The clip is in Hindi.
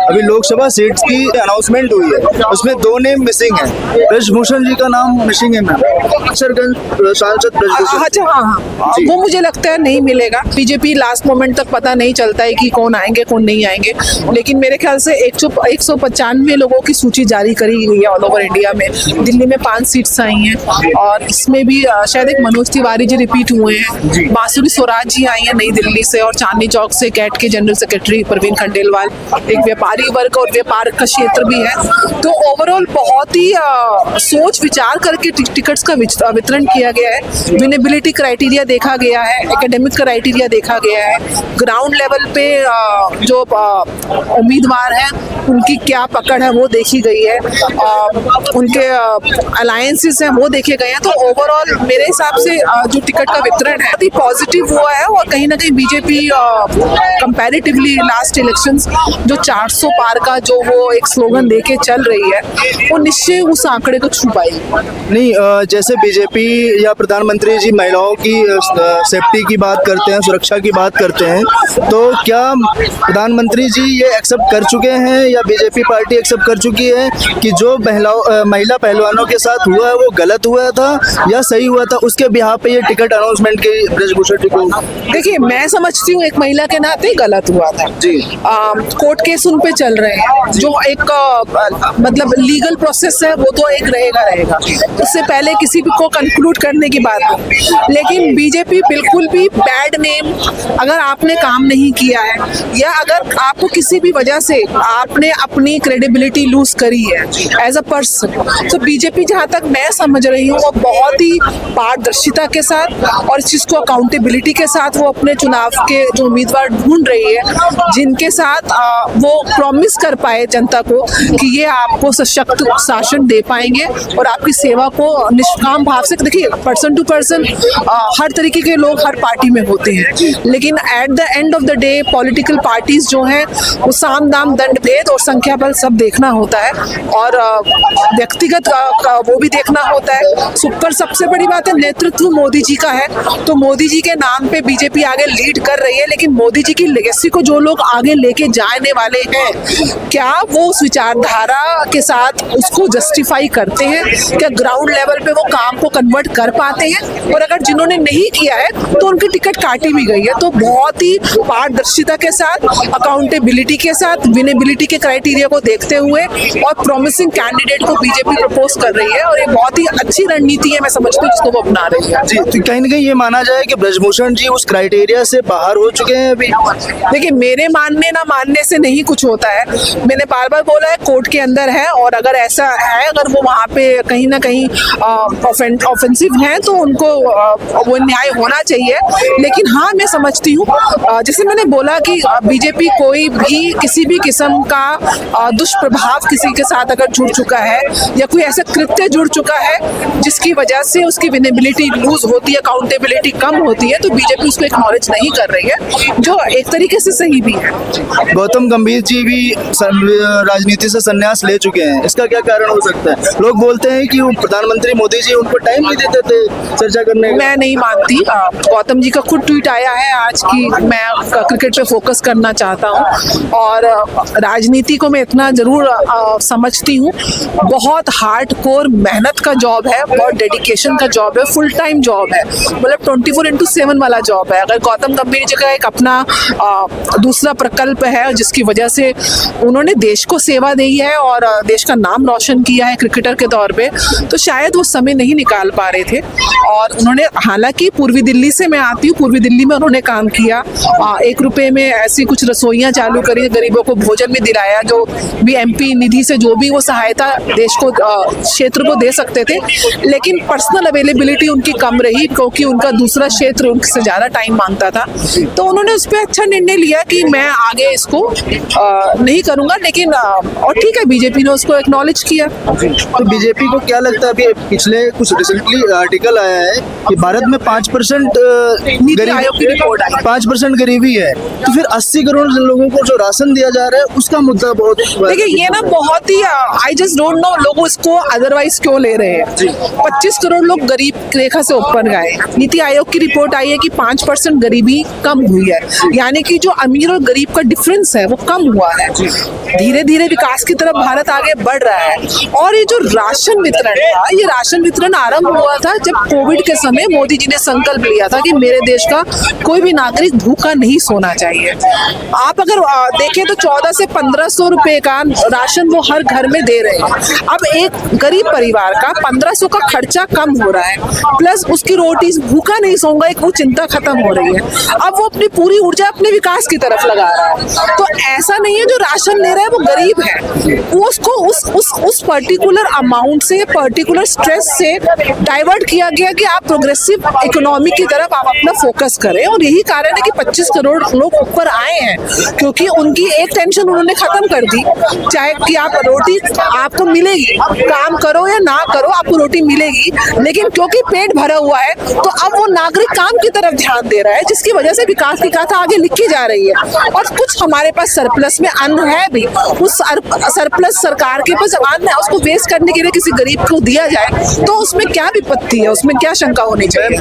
अभी लोकसभा सीट्स की अनाउंसमेंट हुई है, उसमें 2 नेम मिसिंग है। ब्रजभूषण जी का नाम मिसिंग है मैम, अक्षरगंज सांसद ब्रजभूषण। अच्छा, हाँ, वो मुझे लगता है नहीं मिलेगा। बीजेपी लास्ट मोमेंट तक पता नहीं चलता है कि कौन आएंगे कौन नहीं आएंगे, लेकिन मेरे ख्याल से 195 लोगों की सूची जारी करी गई है ऑल ओवर इंडिया में। दिल्ली में 5 सीट्स आई हैं और इसमें भी शायद एक मनोज तिवारी जी रिपीट हुए हैं, बांसुरी स्वराज जी आई हैं नई दिल्ली से, और चांदनी चौक से कैट के जनरल सेक्रेटरी परवीन खंडेलवाल। एक व्यापारी वर्ग और व्यापार का क्षेत्र भी है। तो ओवरऑल बहुत ही सोच विचार करके टिकट्स का वितरण किया गया है। विनेबिलिटी क्राइटेरिया देखा गया है, एकेडमिक क्राइटेरिया देखा गया है, ग्राउंड लेवल पे जो उम्मीदवार हैं उनकी क्या पकड़ है वो देखी गई है, उनके अलायंसेस हैं वो देखे गए हैं। तो ओवरऑल मेरे हिसाब से जो टिकट का वितरण है बहुत पॉजिटिव हुआ है, और कहीं ना कहीं बीजेपी कंपैरेटिवली लास्ट इलेक्शंस जो 400 पार का जो वो एक स्लोगन देके चल रही है, वो निश्चय उस आंकड़े को छू पाएगी। नहीं, जैसे बीजेपी या प्रधानमंत्री जी महिलाओं की सेफ्टी की बात करते हैं, सुरक्षा की बात करते हैं, तो क्या प्रधानमंत्री जी ये एक्सेप्ट कर चुके हैं या बीजेपी पार्टी एक्सेप्ट कर चुकी है कि जो महिला पहलवानों के साथ हुआ है वो गलत हुआ था या सही हुआ था? उसके बिहाफ पे ये टिकट अनाउंसमेंट की ब्रजभूषण जी को, देखिए मैं समझती हूँ एक महिला के नाते गलत हुआ था जी। कोर्ट केस उन पे चल रहे हैं, जो एक मतलब लीगल प्रोसेस है वो तो एक रहेगा, उससे पहले किसी भी को कंक्लूड करने की बात है। लेकिन बीजेपी बिल्कुल भी बैड नेम, अगर आपने काम नहीं किया है या अगर आपको किसी भी वजह से आपने अपनी क्रेडिबिलिटी लूज करी है एज अ पर्सन, तो बीजेपी जहाँ तक मैं समझ रही हूँ वो बहुत ही पारदर्शिता के साथ और इस चीज को अकाउंटेबिलिटी के साथ वो अपने चुनाव के जो उम्मीदवार ढूंढ रही है, जिनके साथ वो प्रॉमिस कर पाए जनता को कि ये आपको सशक्त शासन दे पाएंगे और आपकी सेवा को निष्काम भाव से। देखिए पर्सन टू पर्सन हर तरीके के लोग हर पार्टी में होते हैं, लेकिन at the end of the day political parties जो हैं वो साम दाम दंड भेद और संख्या बल सब देखना होता है, और व्यक्तिगत वो भी देखना होता है। पर सबसे बड़ी बात है नेतृत्व मोदी जी का है, तो मोदी जी के नाम पे बीजेपी आगे लीड कर रही है, लेकिन मोदी जी की लेगेसी को जो लोग आगे लेके जाने वाले हैं, क्या वो उस विचारधारा के साथ उसको जस्टिफाई करते हैं? क्या ग्राउंड लेवल पे वो काम को कन्वर्ट कर पाते हैं? और अगर जिन्होंने नहीं किया है तो उनकी टिकट काटी भी गई है। तो बहुत ही पारदर्शिता के साथ, अकाउंटेबिलिटी के साथ, विनेबिलिटी के क्राइटेरिया को देखते हुए और प्रॉमिसिंग कैंडिडेट को बीजेपी प्रपोज कर रही है, और ये बहुत ही अच्छी रणनीति है मैं समझती हूँ जिसको वो अपना रही है। जी, तो कहीं ना कहीं ये माना जाए कि ब्रजभूषण जी उस क्राइटेरिया से बाहर हो चुके हैं अभी? देखिए मेरे मानने ना मानने से नहीं कुछ होता है, मैंने बार बार बोला है कोर्ट के अंदर है, और अगर ऐसा है, अगर वो वहाँ पे कहीं ना कहीं ऑफेंसिव हैं तो उनको वो न्याय होना चाहिए। लेकिन हाँ मैं समझती हूँ, जैसे मैंने बोला कि बीजेपी कोई भी किसी भी किस्म का दुष्प्रभाव किसी के साथ अगर जुड़ चुका है या कोई ऐसा कृत्य जुड़ चुका है जिसकी वजह से उसकी विनेबिलिटी लूज होती है, अकाउंटेबिलिटी कम होती है, तो बीजेपी उसको एक्नॉलेज नहीं कर रही है, जो एक तरीके से सही भी है। गौतम गंभीर जी भी राजनीति से संन्यास ले चुके हैं, इसका क्या कारण हो सकता है? लोग बोलते हैं कि प्रधानमंत्री मोदी जी उनको टाइम नहीं देते थे चर्चा करने का। मैं नहीं मानती। गौतम जी का खुद ट्वीट आया है आज की मैं क्रिकेट पे फोकस करना चाहता हूँ, और राजनीति को मैं इतना जरूर समझती हूँ, बहुत हार्डकोर मेहनत का जॉब है, बहुत डेडिकेशन का जॉब है, फुल टाइम जॉब है, मतलब 24/7 वाला जॉब है। अगर गौतम गंभीर जी का एक अपना दूसरा प्रकल्प है जिसकी वजह से उन्होंने देश को सेवा दी है और देश का नाम रोशन किया है क्रिकेटर के तौर पे, तो शायद वो समय नहीं निकाल पा रहे थे। और उन्होंने, हालांकि पूर्वी दिल्ली से मैं आती हूँ, पूर्वी दिल्ली में उन्होंने काम किया, 1 रुपए में ऐसी कुछ रसोइयाँ चालू करी, गरीबों को भोजन भी दिलाया, जो भी MP निधि से जो भी वो सहायता देश को क्षेत्र को दे सकते थे, लेकिन पर्सनल अवेलेबिलिटी उनकी कम रही क्योंकि उनका दूसरा क्षेत्र उनसे ज़्यादा टाइम मांगता था। तो उन्होंने उस पर अच्छा निर्णय लिया कि मैं आगे इसको नहीं करूँगा, लेकिन और ठीक है, बीजेपी ने उसको एक्नॉलेज किया। तो बीजेपी को क्या लगता है, अभी पिछले कुछ रिसेंटली आर्टिकल आया है कि भारत में 5% नीति आयोग की रिपोर्ट आई, 5% गरीबी है, तो फिर 80 करोड़ लोगों को जो राशन दिया जा रहा है उसका मुद्दा बहुत। देखिए ये ना बहुत ही आई जस्ट डोंट नो लोग इसको अदरवाइज क्यों ले रहे हैं। 25 करोड़ लोग गरीब रेखा से ऊपर गए। नीति आयोग की रिपोर्ट आई है कि 5% गरीबी कम हुई है, यानी कि जो अमीर और गरीब का डिफरेंस है वो कम हुआ है। धीरे धीरे विकास की तरफ भारत आगे बढ़ रहा है। और ये जो राशन वितरण था, ये राशन वितरण आरंभ हुआ था जब कोविड के समय मोदी जी ने संकल्प लिया था कि मेरे देश का कोई भी नागरिक भूखा नहीं सोना चाहिए। आप अगर देखें तो 1400 से 1500 रुपए का राशन वो हर घर में दे रहे हैं। अब एक गरीब परिवार का 1500 का खर्चा कम हो रहा है, प्लस उसकी रोटी, भूखा नहीं सोऊंगा, एक वो चिंता खत्म हो रही है। अब वो अपनी पूरी ऊर्जा अपने विकास की तरफ लगा रहा है। तो ऐसा नहीं है जो राशन ले रहा है वो गरीब है, वो उसको उस पर्टिकुलर अमाउंट से, पर्टिकुलर स्ट्रेस से डाइवर्ट किया गया कि आप प्रोग्रेसिव इकोनॉमी की तरफ आप अपना फोकस करें। और यही कारण है कि 25 करोड़ लोग ऊपर आए हैं, क्योंकि उनकी एक टेंशन उन्होंने खत्म कर दी। चाहे कि आप रोटी आपको मिलेगी, काम करो या ना करो आपको रोटी मिलेगी, लेकिन क्योंकि पेट भरा हुआ है तो अब वो नागरिक काम की तरफ ध्यान दे रहा है, जिसकी वजह से विकास की गाथा आगे लिखी जा रही है। और कुछ हमारे पास सरप्लस में अन्न है भी, उस सरप्लस सरकार के पास अन्न है, उसको वेस्ट करने के लिए किसी गरीब को दिया जाए तो उसमें क्या विपत्ति है, उसमें क्या शंका होनी चाहिए।